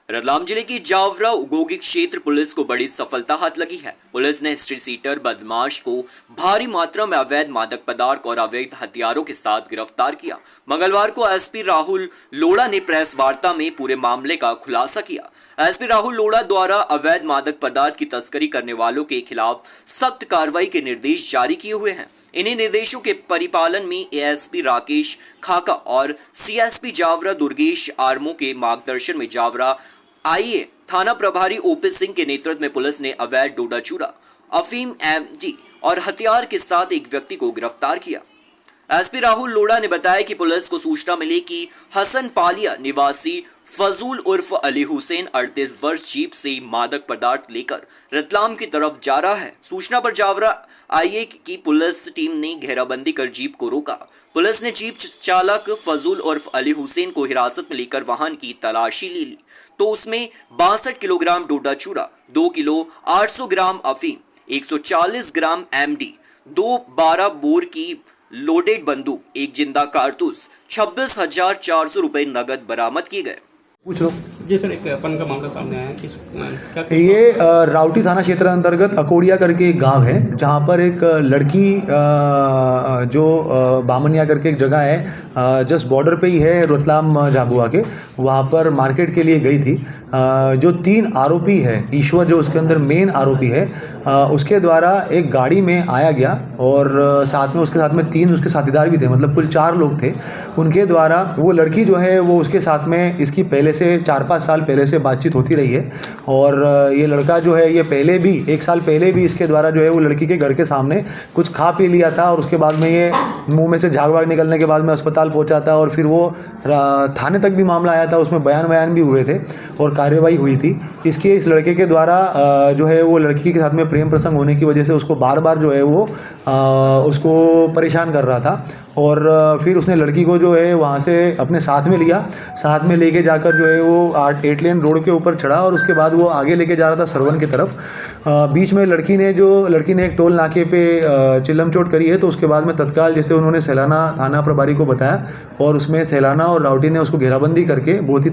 रतलाम जिले की जावरा उगोगी क्षेत्र पुलिस को बड़ी सफलता हाथ लगी है। पुलिस ने स्ट्रीट सीटर बदमाश को भारी मात्रा में अवैध मादक पदार्थ और अवैध हथियारों के साथ गिरफ्तार किया। मंगलवार को एसपी राहुल लोढ़ा ने प्रेस वार्ता में पूरे मामले का खुलासा किया। एसपी राहुल लोढ़ा द्वारा अवैध मादक पदार्थ की तस्करी करने वालों के खिलाफ सख्त कार्रवाई के निर्देश जारी किए हुए हैं। इन्हीं निर्देशों के परिपालन में एएसपी राकेश खाका और सीएसपी जावरा दुर्गेश आर्मो के मार्गदर्शन में जावरा आईए थाना प्रभारी ओपी सिंह के नेतृत्व में पुलिस ने अवैध डोडा चूरा, अफीम एमडी और हथियार के साथ एक व्यक्ति को गिरफ्तार किया। एसपी राहुल लोढ़ा ने बताया कि पुलिस को सूचना मिली कि हसन पालिया निवासी फजूल उर्फ अली हुसैन 38 वर्ष जीप से मादक पदार्थ लेकर रतलाम की तरफ जा रहा है। सूचना पर जावरा आईए की पुलिस टीम ने घेराबंदी कर जीप को रोका। पुलिस ने जीप चालक फजूल उर्फ अली हुसैन को हिरासत में लेकर वाहन की तलाशी ली तो उसमें 62 किलोग्राम डोडा चूरा, 2 किलो 800 ग्राम अफीम, 140 ग्राम एमडी, 2 12 बोर की लोडेड बंदूक, एक जिंदा कारतूस, 26,400 रुपए नगद बरामद किए गए। पूछ लो जी सर, एक अपन का मामला सामने आया है कि क्या ये राउटी थाना क्षेत्र अंतर्गत अकोड़िया करके एक गांव है, जहां पर एक लड़की जो बामनिया करके एक जगह है, जस्ट बॉर्डर पे ही है रतलाम झाबुआ के, वहां पर मार्केट के लिए गई थी। जो 3 आरोपी है, ईश्वर जो उसके अंदर मेन आरोपी है, उसके द्वारा एक गाड़ी में आया गया और साथ में उसके साथ में 3 उसके साथीदार भी थे, मतलब कुल 4 लोग थे। उनके द्वारा वो लड़की जो है वो उसके साथ में इसकी पहले से 4-5 साल पहले से बातचीत होती रही है और ये लड़का जो है ये पहले भी 1 साल पहले भी इसके द्वारा जो है वो लड़की के घर के सामने कुछ खा पी लिया था और उसके बाद में ये मुंह में से झाग वाग निकलने के बाद में अस्पताल पहुंचा था और फिर वो थाने तक भी मामला आया था, उसमें बयान भी हुए थे और कार्रवाई हुई थी। इस लड़के के द्वारा जो है वो लड़की के साथ में प्रेम प्रसंग होने की वजह से उसको बार बार जो है वो उसको परेशान कर रहा था और फिर उसने लड़की को जो है वहाँ से अपने साथ में लिया, साथ में लेके जाकर जो है वो 8 लेन रोड के ऊपर चढ़ा और उसके बाद वो आगे लेके जा रहा था सरवन की तरफ। बीच में लड़की ने एक टोल नाके पे चिल्लम चोट करी है, तो उसके बाद में तत्काल जैसे उन्होंने सैलाना थाना प्रभारी को बताया और उसमें सैलाना और राउटी ने उसको घेराबंदी करके बहुत ही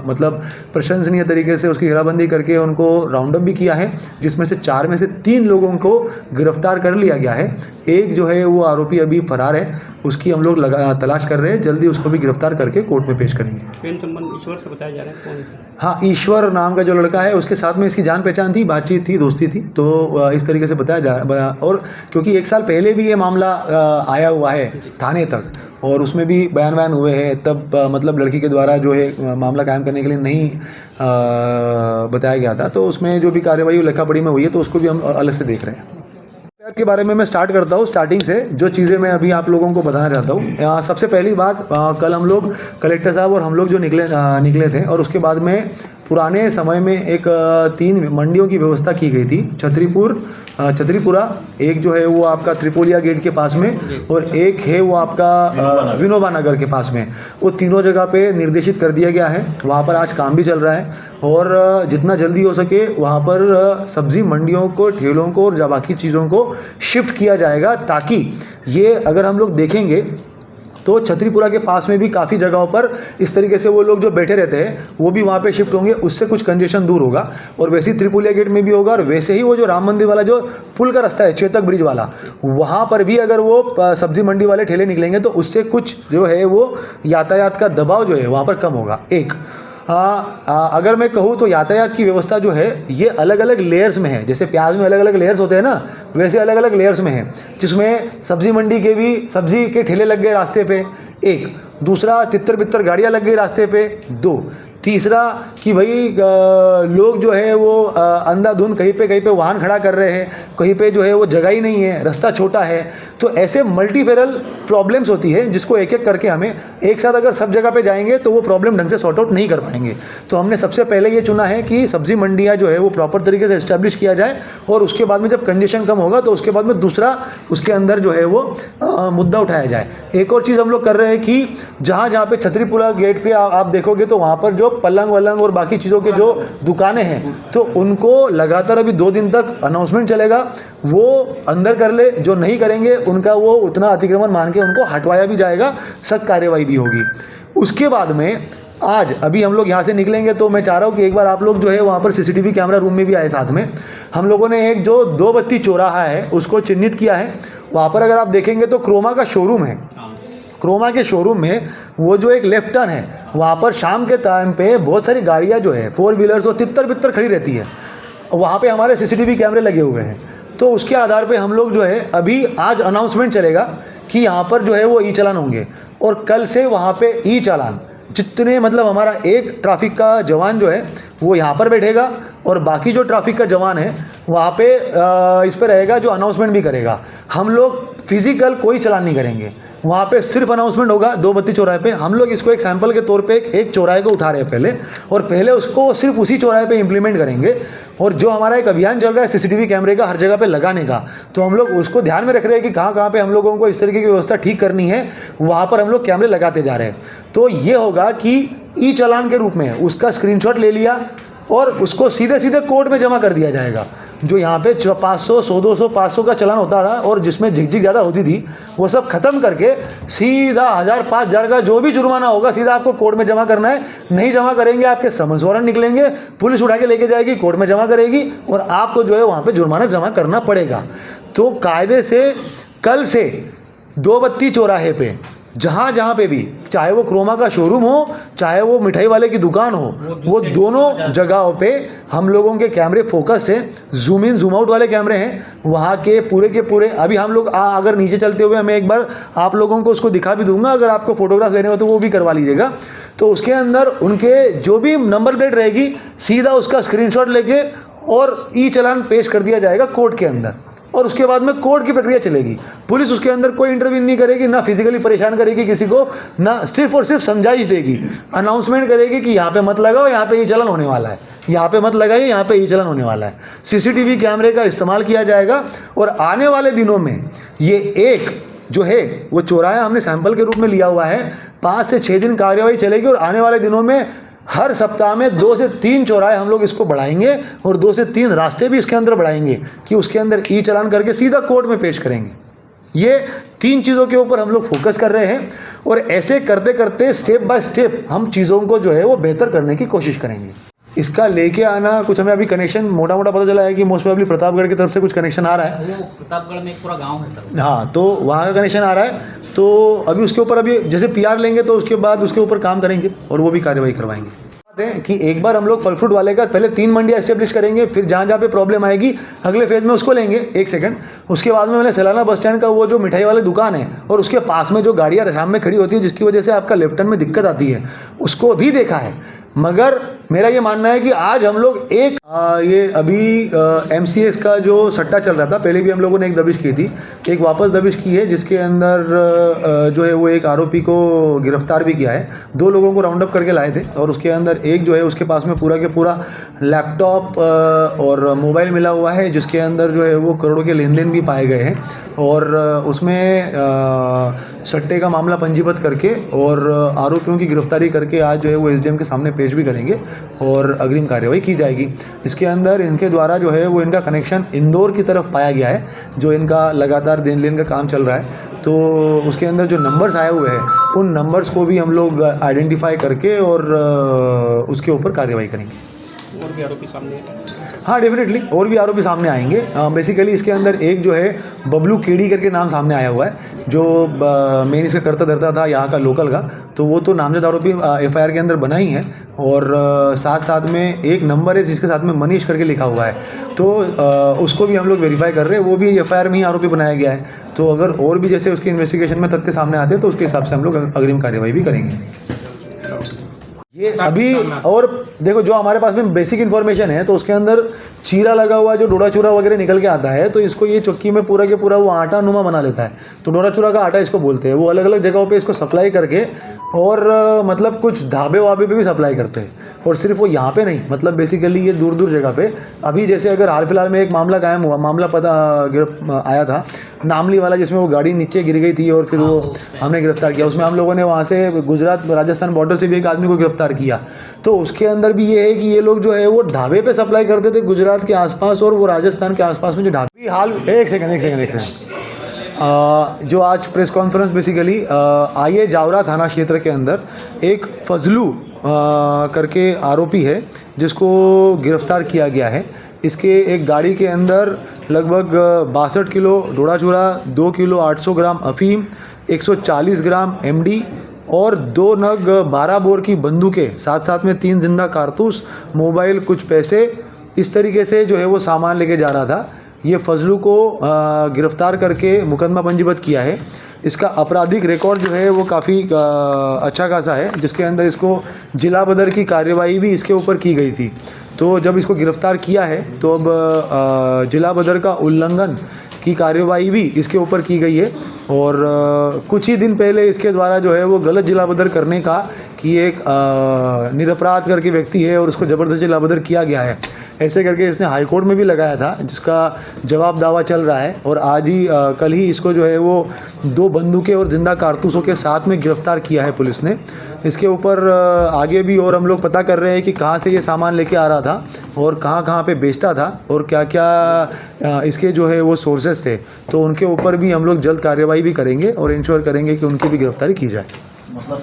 मतलब प्रशंसनीय तरीके से उसकी घेराबंदी करके उनको राउंड अप भी किया है, जिसमें से 4 में से 3 लोगों को गिरफ्तार कर लिया गया है। एक जो है वो आरोपी अभी फरार है, उसकी हम लोग तलाश कर रहे हैं, जल्दी उसको भी गिरफ्तार करके कोर्ट में पेश करेंगे। प्रेम संबंध ईश्वर से बताया जा रहा है कौन है? हाँ, ईश्वर नाम का जो लड़का है उसके साथ में इसकी जान पहचान थी, बातचीत थी, दोस्ती थी, तो इस तरीके से बताया जा और क्योंकि 1 साल पहले भी ये मामला आया हुआ है थाने तक और उसमें भी बयान हुए हैं, तब मतलब लड़की के द्वारा जो है मामला कायम करने के लिए नहीं बताया गया था, तो उसमें जो भी कार्रवाई लिखा पढ़ी में हुई है तो उसको भी हम अलग से देख रहे हैं। के बारे में मैं स्टार्ट करता हूँ, स्टार्टिंग से जो चीज़ें मैं अभी आप लोगों को बताना चाहता हूँ। सबसे पहली बात, कल हम लोग कलेक्टर साहब और हम लोग जो निकले थे और उसके बाद में पुराने समय में एक 3 मंडियों की व्यवस्था की गई थी, छतरीपुरा, एक जो है वो आपका त्रिपोलिया गेट के पास में और एक है वो आपका विनोबा नगर के पास में। वो तीनों जगह पे निर्देशित कर दिया गया है, वहाँ पर आज काम भी चल रहा है और जितना जल्दी हो सके वहाँ पर सब्जी मंडियों को, ठेलों को और बाकी चीज़ों को शिफ्ट किया जाएगा, ताकि ये अगर हम लोग देखेंगे तो छतरीपुरा के पास में भी काफ़ी जगहों पर इस तरीके से वो लोग जो बैठे रहते हैं वो भी वहाँ पे शिफ्ट होंगे, उससे कुछ कंजेशन दूर होगा और वैसे ही त्रिपुलिया गेट में भी होगा और वैसे ही वो जो राम मंदिर वाला जो पुल का रास्ता है, चेतक ब्रिज वाला, वहाँ पर भी अगर वो सब्जी मंडी वाले ठेले निकलेंगे तो उससे कुछ जो है वो यातायात का दबाव जो है वहाँ पर कम होगा। एक अगर मैं कहूँ तो यातायात की व्यवस्था जो है ये अलग अलग लेयर्स में है, जैसे प्याज में अलग अलग लेयर्स होते हैं ना, वैसे अलग अलग लेयर्स में है, जिसमें सब्जी मंडी के भी सब्जी के ठेले लग गए रास्ते पे, एक, दूसरा तितर बितर गाड़ियाँ लग गई रास्ते पे, 2, तीसरा कि भाई लोग जो है वो अंधाधुंध कहीं पे वाहन खड़ा कर रहे हैं, कहीं पे जो है वो जगह ही नहीं है, रास्ता छोटा है, तो ऐसे मल्टीफेरल प्रॉब्लम्स होती है जिसको एक एक करके हमें एक साथ अगर सब जगह पे जाएंगे तो वो प्रॉब्लम ढंग से सॉर्ट आउट नहीं कर पाएंगे। तो हमने सबसे पहले ये चुना है कि सब्जी मंडियाँ जो है वो प्रॉपर तरीके से इस्टेब्लिश किया जाए और उसके बाद में जब कंजेशन कम होगा तो उसके बाद में दूसरा उसके अंदर जो है वो मुद्दा उठाया जाए। एक और चीज़ हम लोग कर रहे हैं कि जहाँ पे छतरीपुरा गेट पे आप देखोगे तो वहाँ पर जो पलंग वलंग और बाकी चीज़ों के जो दुकानें हैं तो उनको लगातार अभी 2 दिन तक अनाउंसमेंट चलेगा, वो अंदर कर ले, जो नहीं करेंगे उनका वो उतना अतिक्रमण मान के उनको हटवाया भी जाएगा, सख्त कार्यवाही भी होगी। उसके बाद में आज अभी हम लोग यहाँ से निकलेंगे तो मैं चाह रहा हूँ कि एक बार आप लोग जो है वहाँ पर सीसीटीवी कैमरा रूम में भी आए साथ में। हम लोगों ने एक जो 2 बत्ती चौराहा है उसको चिन्हित किया है। वहाँ पर अगर आप देखेंगे तो क्रोमा का शोरूम है। क्रोमा के शोरूम में वो जो एक लेफ्ट टर्न है वहाँ पर शाम के टाइम पे बहुत सारी गाड़ियाँ जो है 4 व्हीलर्स और तितर बितर खड़ी रहती है। वहाँ पे हमारे सीसीटीवी कैमरे लगे हुए हैं। तो उसके आधार पे हम लोग जो है अभी आज अनाउंसमेंट चलेगा कि यहाँ पर जो है वो ई चालान होंगे और कल से वहाँ पे ई चालान जितने मतलब हमारा एक ट्रैफिक का जवान जो है वो यहाँ पर बैठेगा और बाकी जो ट्रैफिक का जवान है वहाँ पे इस पर रहेगा जो अनाउंसमेंट भी करेगा। हम लोग फिजिकल कोई चालान नहीं करेंगे, वहाँ पे सिर्फ अनाउंसमेंट होगा 2 बत्ती चौराहे पे। हम लोग इसको एक सैंपल के तौर पे एक चौराहे को उठा रहे हैं पहले और पहले उसको सिर्फ उसी चौराहे पे इम्प्लीमेंट करेंगे। और जो हमारा एक अभियान चल रहा है सीसीटीवी कैमरे का हर जगह पे लगाने का, तो हम लोग उसको ध्यान में रख रहे हैं कि कहाँ कहाँ पे हम लोगों को इस तरीके की व्यवस्था ठीक करनी है, वहाँ पर हम लोग कैमरे लगाते जा रहे हैं। तो ये होगा कि ई चालान के रूप में उसका स्क्रीनशॉट ले लिया और उसको सीधे सीधे कोर्ट में जमा कर दिया जाएगा। जो यहाँ पे 500, 100, 200, 500 का चालान होता था और जिसमें झिकझिक ज़्यादा होती थी, वो सब खत्म करके सीधा 1000, 5000 का जो भी जुर्माना होगा सीधा आपको कोर्ट में जमा करना है। नहीं जमा करेंगे आपके समन्स वारंट निकलेंगे, पुलिस उठा के लेके जाएगी, कोर्ट में जमा करेगी और आपको जो है वहाँ पे जुर्माना जमा करना पड़ेगा। तो कायदे से कल से 2 बत्ती चौराहे पे जहाँ जहाँ पे भी, चाहे वो क्रोमा का शोरूम हो चाहे वो मिठाई वाले की दुकान हो, वो दोनों जगहों पे हम लोगों के कैमरे फोकस्ड हैं। जूम इन जूम आउट वाले कैमरे हैं वहाँ के पूरे। अभी हम लोग अगर नीचे चलते हुए मैं एक बार आप लोगों को उसको दिखा भी दूंगा, अगर आपको फोटोग्राफ लेने हो तो वो भी करवा लीजिएगा। तो उसके अंदर उनके जो भी नंबर प्लेट रहेगी सीधा उसका स्क्रीनशॉट लेके और ई चालान पेश कर दिया जाएगा कोर्ट के अंदर और उसके बाद में कोर्ट की प्रक्रिया चलेगी। पुलिस उसके अंदर कोई इंटरव्यू नहीं करेगी, ना फिजिकली परेशान करेगी किसी को, ना सिर्फ और सिर्फ समझाइश देगी, अनाउंसमेंट करेगी कि यहाँ पे मत लगाओ, यहाँ पे ई चालान होने वाला है, यहाँ पे मत लगाइए, यहाँ पे ई चालान होने वाला है। सीसीटीवी कैमरे का इस्तेमाल किया जाएगा और आने वाले दिनों में ये एक जो है वो चौराहा हमने सैंपल के रूप में लिया हुआ है। 5 से 6 दिन कार्यवाही चलेगी और आने वाले दिनों में हर सप्ताह में 2 से 3 चौराहे हम लोग इसको बढ़ाएंगे और 2 से 3 रास्ते भी इसके अंदर बढ़ाएंगे कि उसके अंदर ई चालान करके सीधा कोर्ट में पेश करेंगे। ये 3 चीज़ों के ऊपर हम लोग फोकस कर रहे हैं और ऐसे करते करते स्टेप बाय स्टेप हम चीज़ों को जो है वो बेहतर करने की कोशिश करेंगे। इसका लेके आना कुछ हमें अभी कनेक्शन मोटा मोटा पता चला है कि मोस्ट प्रोबेबली प्रतापगढ़ की तरफ से कुछ कनेक्शन आ रहा है। वो प्रतापगढ़ में एक पूरा गांव है सर। हाँ, तो वहाँ का कनेक्शन आ रहा है। तो अभी उसके ऊपर अभी जैसे PR लेंगे तो उसके बाद उसके ऊपर काम करेंगे और वो भी कार्रवाई करवाएंगे। कि एक बार हम लोग फल फ्रूट वाले का पहले 3 मंडियाँ एस्टेब्लिश करेंगे, फिर जहाँ जहाँ पे प्रॉब्लम आएगी अगले फेज़ में उसको लेंगे। 1 सेकंड, उसके बाद में मैंने सलाना बस स्टैंड का वो जो मिठाई वाली दुकान है और उसके पास में जो गाड़ियाँ शाम में खड़ी होती है जिसकी वजह से आपका लेफ्ट टर्न में दिक्कत आती है, उसको भी देखा है। मगर मेरा ये मानना है कि आज हम लोग एक ये अभी MCS का जो सट्टा चल रहा था, पहले भी हम लोगों ने एक दबिश की थी, एक वापस दबिश की है जिसके अंदर जो है वो एक आरोपी को गिरफ्तार भी किया है। 2 लोगों को राउंड अप करके लाए थे और उसके अंदर एक जो है उसके पास में पूरा के पूरा लैपटॉप और मोबाइल मिला हुआ है जिसके अंदर जो है वो करोड़ों के लेन देन भी पाए गए हैं और उसमें सट्टे का मामला पंजीबद्ध करके और आरोपियों की गिरफ्तारी करके आज जो है वो SDM के सामने पेश भी करेंगे और अग्रिम कार्रवाई की जाएगी। इसके अंदर इनके द्वारा जो है वो इनका कनेक्शन इंदौर की तरफ पाया गया है, जो इनका लगातार देन लेन का काम चल रहा है। तो उसके अंदर जो नंबर्स आए हुए हैं उन नंबर्स को भी हम लोग आइडेंटिफाई करके और उसके ऊपर कार्रवाई करेंगे। और भी आरोपी सामने आए? हाँ, डेफिनेटली और भी आरोपी सामने आएंगे। बेसिकली इसके अंदर एक जो है बबलू केडी करके नाम सामने आया हुआ है, जो मेन इसका करता धरता था यहाँ का लोकल का, तो वो तो नामजद आरोपी FIR के अंदर बना ही है। और साथ साथ में एक नंबर है जिसके साथ में मनीष करके लिखा हुआ है, तो उसको भी हम लोग वेरीफाई कर रहे हैं, वो भी FIR में ही आरोपी बनाया गया है। तो अगर और भी जैसे उसकी इन्वेस्टिगेशन में तथ्य सामने आते हैं तो उसके हिसाब से हम लोग अग्रिम कार्रवाई भी करेंगे। ये अभी और देखो जो हमारे पास में बेसिक इन्फॉर्मेशन है तो उसके अंदर चीरा लगा हुआ जो डोडा चूरा वगैरह निकल के आता है, तो इसको ये चक्की में पूरा के पूरा वो आटा नुमा बना लेता है, तो डोडा चूरा का आटा इसको बोलते हैं। वो अलग अलग जगहों पे इसको सप्लाई करके और मतलब कुछ ढाबे वाबे पे भी सप्लाई करते हैं और सिर्फ वो यहाँ पे नहीं, मतलब बेसिकली ये दूर दूर जगह पे। अभी जैसे अगर हाल फिलहाल में एक मामला कायम हुआ, मामला पता आया था नामली वाला, जिसमें वो गाड़ी नीचे गिर गई थी और फिर वो हमने गिरफ्तार किया। उसमें हम लोगों ने वहाँ से गुजरात राजस्थान बॉर्डर से भी एक आदमी को गिरफ्तार किया। तो उसके अंदर भी ये है कि ये लोग जो है वो ढाबे पे सप्लाई करते थे गुजरात के आसपास और वो राजस्थान के आसपास में जो ढाबे हाल। एक सेकंड जो आज प्रेस कॉन्फ्रेंस बेसिकली आईए जावरा थाना क्षेत्र के अंदर एक फजलू करके आरोपी है जिसको गिरफ्तार किया गया है। इसके एक गाड़ी के अंदर लगभग 62 किलो डोडा चूरा, 2 किलो 800 ग्राम अफीम, 140 ग्राम एमडी और 2 नग 12 बोर की बंदूकें, साथ साथ में 3 जिंदा कारतूस, मोबाइल, कुछ पैसे, इस तरीके से जो है वो सामान लेके जा रहा था। ये फजलू को गिरफ्तार करके मुकदमा पंजीबद्ध किया है। इसका आपराधिक रिकॉर्ड जो है वो काफ़ी अच्छा खासा है, जिसके अंदर इसको जिला बदर की कार्यवाही भी इसके ऊपर की गई थी। तो जब इसको गिरफ्तार किया है तो अब जिला बदर का उल्लंघन की कार्यवाही भी इसके ऊपर की गई है। और कुछ ही दिन पहले इसके द्वारा जो है वो गलत जिला बदर करने का कि एक निरपराध करके व्यक्ति है और उसको ज़बरदस्ती जिला बदर किया गया है, ऐसे करके इसने हाई कोर्ट में भी लगाया था, जिसका जवाब दावा चल रहा है। और आज ही कल ही इसको जो है वो 2 बंदूकें और जिंदा कारतूसों के साथ में गिरफ्तार किया है पुलिस ने। इसके ऊपर आगे भी और हम लोग पता कर रहे हैं कि कहाँ से ये सामान लेके आ रहा था और कहाँ कहाँ पे बेचता था और क्या क्या इसके जो है वो सोर्सेस थे। तो उनके ऊपर भी हम लोग जल्द कार्रवाई भी करेंगे और इंश्योर करेंगे कि उनकी भी गिरफ्तारी की जाए।